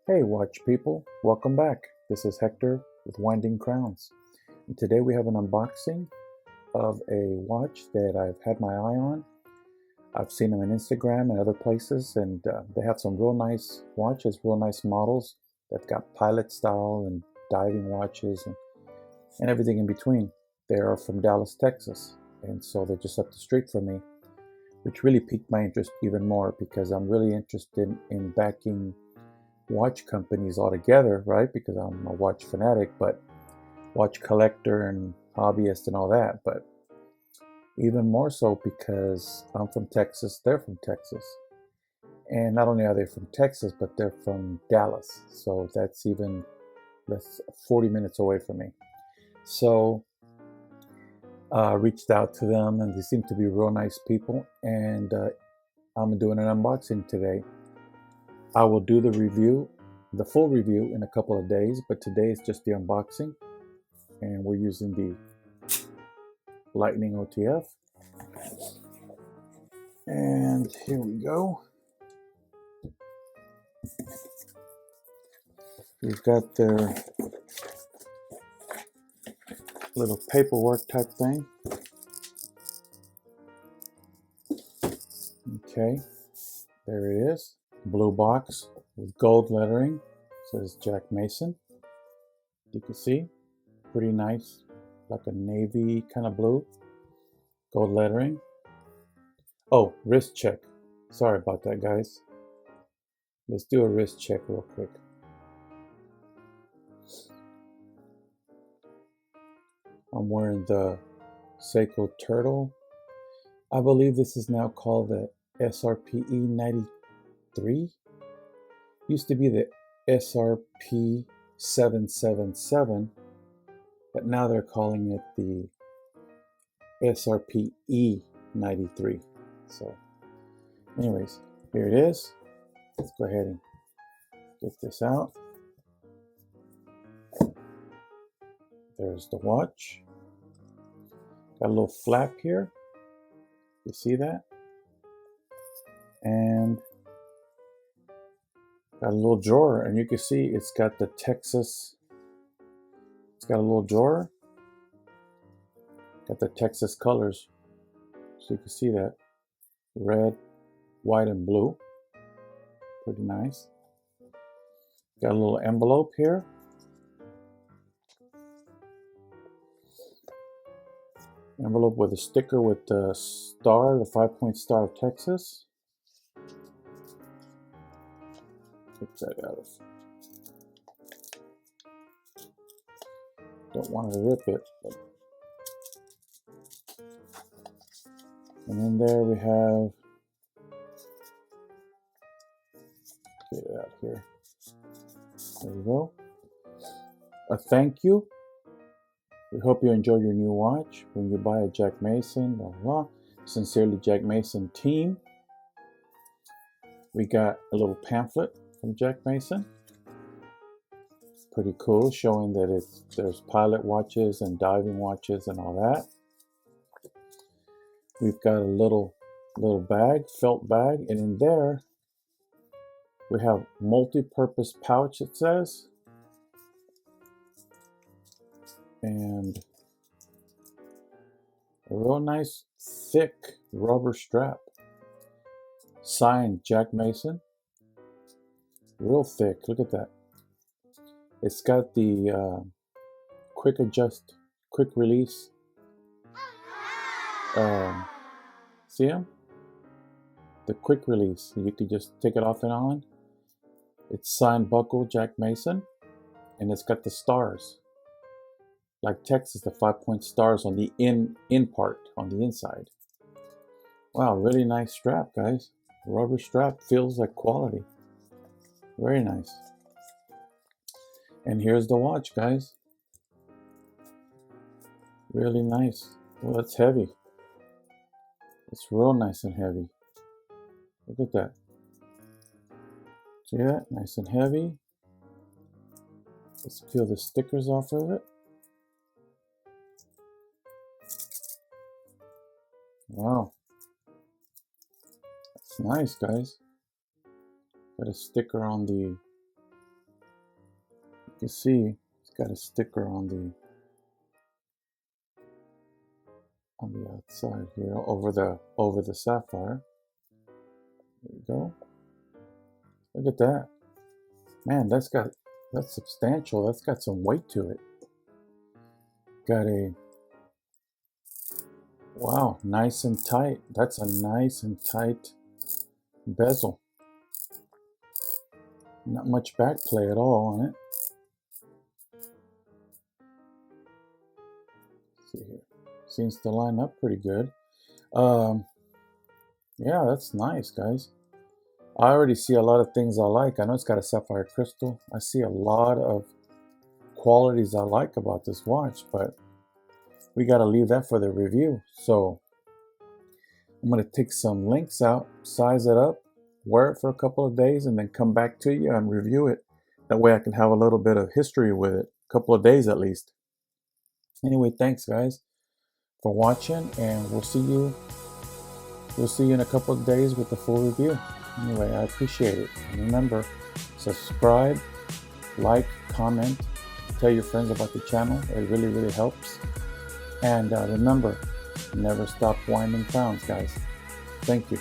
Hey watch people, welcome back. This is Hector with Winding Crowns. And today we have an unboxing of a watch that I've had my eye on. I've seen them on Instagram and other places, and they have some real nice watches, real nice models. They've got pilot style and diving watches and everything in between. They are from Dallas, Texas, and so they're just up the street from me, which really piqued my interest even more because I'm really interested in backing watch companies altogether, right? Because I'm a watch fanatic, but watch collector and hobbyist and all that. But even more so because I'm from Texas, they're from Texas. And not only are they from Texas, but they're from Dallas. So that's 40 minutes away from me. So reached out to them and they seem to be real nice people. And I'm doing an unboxing today. I will do the full review in a couple of days, but today is just the unboxing, and we're using the Lightning OTF. And here we go. We've got their little paperwork type thing. Okay, there it is. Blue box with gold lettering. It says Jack Mason. You can see, pretty nice, like a navy kind of blue. Gold lettering. Oh, wrist check. Sorry about that, guys. Let's do a wrist check real quick. I'm wearing the Seiko Turtle. I believe this is now called the SRPE 93. Used to be the SRP 777, but now they're calling it the SRPE 93. So anyways, here it is. Let's go ahead and get this out. There's the watch. Got a little flap here. You see that? And got a little drawer, and you can see it's got the Texas. It's got a little drawer. Got the Texas colors, so you can see that. Red, white, and blue. Pretty nice. Got a little envelope here. Envelope with a sticker with the star, the 5-point star of Texas. Take that out. Don't want to rip it. And in there we have, get it out here. There we go. A thank you. We hope you enjoy your new watch. When you buy a Jack Mason, blah, blah, blah. Sincerely, Jack Mason team. We got a little pamphlet from Jack Mason. Pretty cool, showing that there's pilot watches and diving watches and all that. We've got a little bag, felt bag, and in there we have multi-purpose pouch, it says. And a real nice thick rubber strap. Signed Jack Mason. Real thick, look at that. It's got the quick release. See them? The quick release. You can just take it off and on. It's signed buckle Jack Mason, and it's got the stars. Like Texas, the 5-point stars on the in part, on the inside. Wow, really nice strap, guys. Rubber strap, feels like quality. Very nice. And here's the watch, guys. Really nice. Well, it's heavy. It's real nice and heavy. Look at that. See that? Nice and heavy. Let's peel the stickers off of it. Wow. That's nice, guys. Got a sticker on the You see, it's got a sticker on the outside here over the sapphire. There you go. Look at that. Man, that's substantial. That's got some weight to it. Got a, wow, nice and tight. That's a nice and tight bezel. Not much back play at all on it. Let's see here. Seems to line up pretty good. Yeah, that's nice, guys. I already see a lot of things I like. I know it's got a sapphire crystal. I see a lot of qualities I like about this watch, but we got to leave that for the review. So I'm going to take some links out, size it up, wear it for a couple of days, and then come back to you and review it. That way I can have a little bit of history with it, a couple of days at least. Anyway, thanks guys for watching, and we'll see you in a couple of days with the full review. Anyway, I appreciate it. And remember, subscribe, like, comment, tell your friends about the channel. It really, really helps. And remember, never stop winding crowns, guys. Thank you.